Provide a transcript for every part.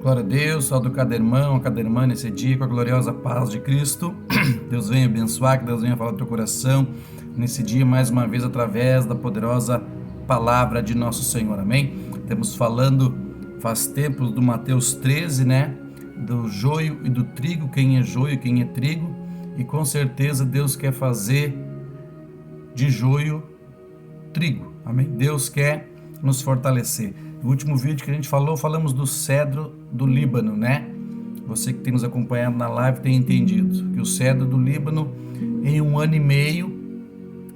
Glória a Deus, salve cada irmão, a cada irmã nesse dia, com a gloriosa paz de Cristo. Deus venha abençoar, que Deus venha falar do teu coração nesse dia, mais uma vez, através da poderosa palavra de nosso Senhor, amém? Temos falando faz tempo do Mateus 13, né? Do joio e do trigo, quem é joio e quem é trigo, e com certeza Deus quer fazer de joio trigo, amém? Deus quer nos fortalecer. No último vídeo que a gente falamos do cedro do Líbano, né? Você que tem nos acompanhado na live tem entendido que o cedro do Líbano, em 1 ano e meio,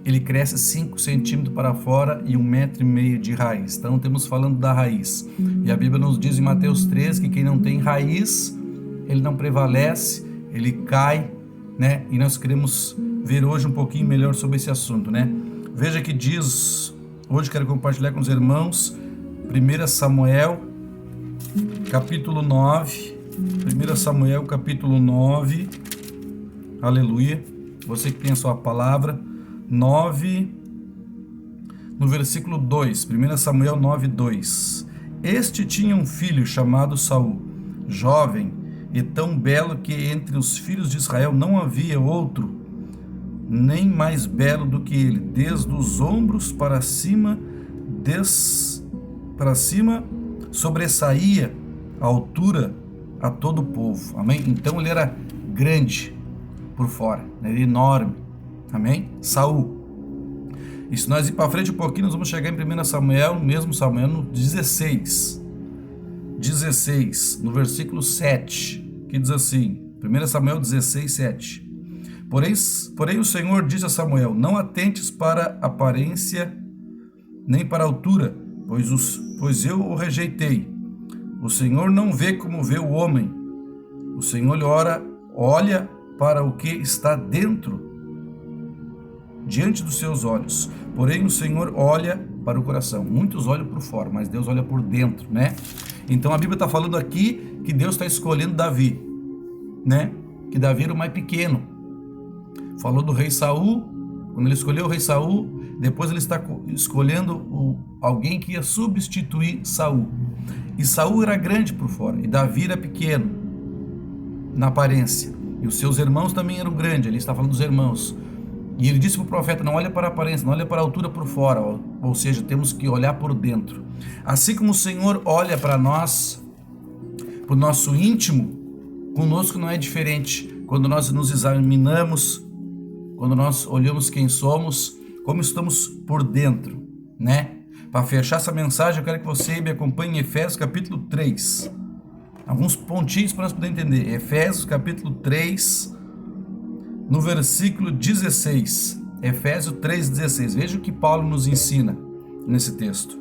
ele cresce 5 centímetros para fora e 1,5 metro de raiz. Então, temos falando da raiz. E a Bíblia nos diz em Mateus 13 que quem não tem raiz, ele não prevalece, ele cai, né? E nós queremos ver hoje um pouquinho melhor sobre esse assunto, né? Veja que diz, hoje quero compartilhar com os irmãos, 1 Samuel, capítulo 9, 1 Samuel, capítulo 9, aleluia, você que tem a sua palavra, 9, no versículo 2, 1 Samuel 9, 2, este tinha um filho chamado Saul, jovem e tão belo que entre os filhos de Israel não havia outro, nem mais belo do que ele, desde os ombros para cima, sobressaía a altura a todo o povo, amém? Então ele era grande por fora, ele era enorme, amém? Saul. E se nós ir para frente um pouquinho, nós vamos chegar em 1 Samuel, mesmo Samuel, no 16, no versículo 7, que diz assim, 1 Samuel 16, 7. Porém o Senhor disse a Samuel, não atentes para a aparência, nem para a altura, pois eu o rejeitei. O Senhor não vê como vê o homem. O Senhor olha para o que está diante dos seus olhos. Porém, o Senhor olha para o coração. Muitos olham por fora, mas Deus olha por dentro, né? Então a Bíblia está falando aqui que Deus está escolhendo Davi, né? Que Davi era o mais pequeno. Falou do rei Saul, quando ele escolheu o rei Saul, depois ele está escolhendo alguém que ia substituir Saul. E Saul era grande por fora, e Davi era pequeno na aparência. E os seus irmãos também eram grandes, ele está falando dos irmãos. E ele disse para o profeta, não olha para a aparência, não olha para a altura por fora, ou seja, temos que olhar por dentro. Assim como o Senhor olha para nós, para o nosso íntimo, conosco não é diferente. Quando nós nos examinamos, quando nós olhamos quem somos, como estamos por dentro, né? Para fechar essa mensagem, eu quero que você me acompanhe em Efésios capítulo 3. Alguns pontinhos para nós podermos entender. Efésios capítulo 3, no versículo 16. Efésios 3, 16. Veja o que Paulo nos ensina nesse texto.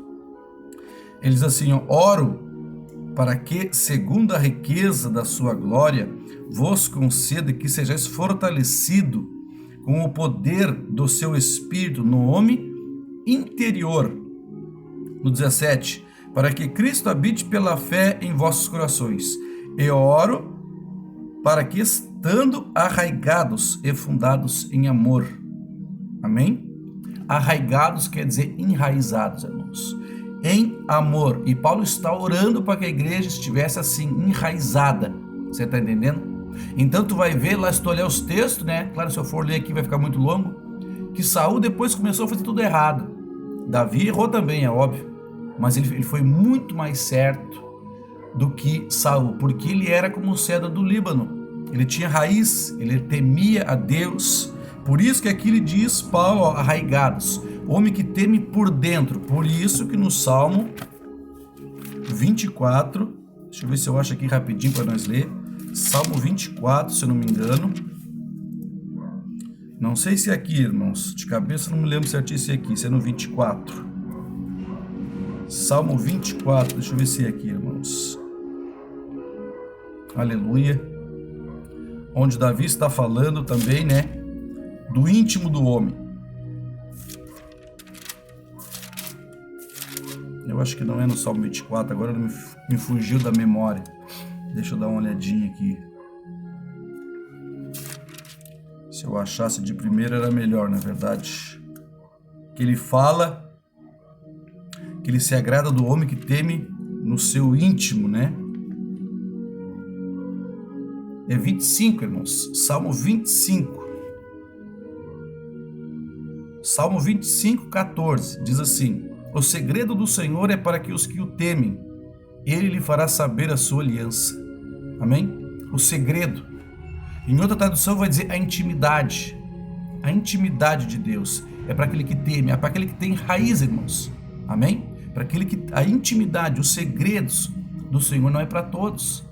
Ele diz assim, oro para que, segundo a riqueza da sua glória, vos conceda que sejais fortalecido com o poder do seu Espírito no homem interior. No 17, para que Cristo habite pela fé em vossos corações. E oro para que, estando arraigados e fundados em amor. Amém? Arraigados quer dizer enraizados, irmãos. Em amor. E Paulo está orando para que a igreja estivesse assim, enraizada. Você está entendendo? Então tu vai ver lá, se tu olhar os textos, né? Claro, se eu for ler aqui vai ficar muito longo. Que Saul depois começou a fazer tudo errado. Davi errou também, é óbvio. Mas ele foi muito mais certo do que Saul, porque ele era como o cedro do Líbano. Ele tinha raiz, ele temia a Deus. Por isso que aqui ele diz, Paulo, arraigados, homem que teme por dentro. Por isso que no Salmo 24, deixa eu ver se eu acho aqui rapidinho para nós ler. Salmo 24, se eu não me engano. Não sei se é aqui, irmãos. De cabeça não me lembro certinho se é aqui, se é no 24. Salmo 24, deixa eu ver se é aqui, irmãos. Aleluia. Onde Davi está falando também, né? Do íntimo do homem. Eu acho que não é no Salmo 24, agora me fugiu da memória. Deixa eu dar uma olhadinha aqui. Se eu achasse de primeira era melhor, na verdade. Que ele fala que ele se agrada do homem que teme no seu íntimo, né? É 25, irmãos. Salmo 25. Salmo 25, 14. Diz assim: o segredo do Senhor é para que os que o temem, ele lhe fará saber a sua aliança. Amém? O segredo. Em outra tradução vai dizer a intimidade. A intimidade de Deus é para aquele que teme, é para aquele que tem raiz, irmãos. Amém? Para aquele que a intimidade, os segredos do Senhor não é para todos.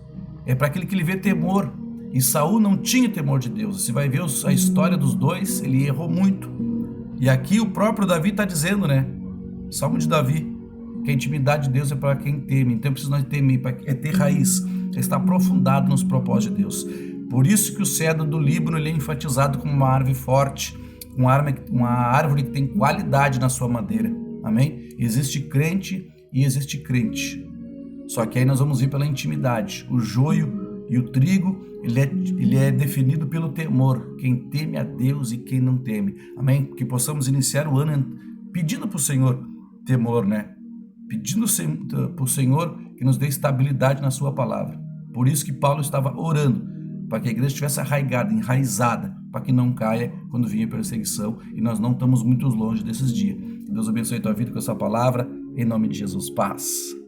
É para aquele que lhe vê temor. E Saul não tinha temor de Deus. Você vai ver a história dos dois, ele errou muito. E aqui o próprio Davi está dizendo, né? Salmo de Davi, que a intimidade de Deus é para quem teme. Então precisa nós temer, é ter raiz, é estar aprofundado nos propósitos de Deus. Por isso que o cedro do Líbano ele é enfatizado como uma árvore forte, uma árvore que tem qualidade na sua madeira. Amém? Existe crente e existe crente. Só que aí nós vamos ir pela intimidade. O joio e o trigo, ele é definido pelo temor. Quem teme a Deus e quem não teme. Amém? Que possamos iniciar o ano pedindo para o Senhor temor, né? Pedindo para o Senhor que nos dê estabilidade na sua palavra. Por isso que Paulo estava orando, para que a igreja estivesse arraigada, enraizada, para que não caia quando vinha perseguição, e nós não estamos muito longe desses dias. Que Deus abençoe a tua vida com essa palavra, em nome de Jesus. Paz.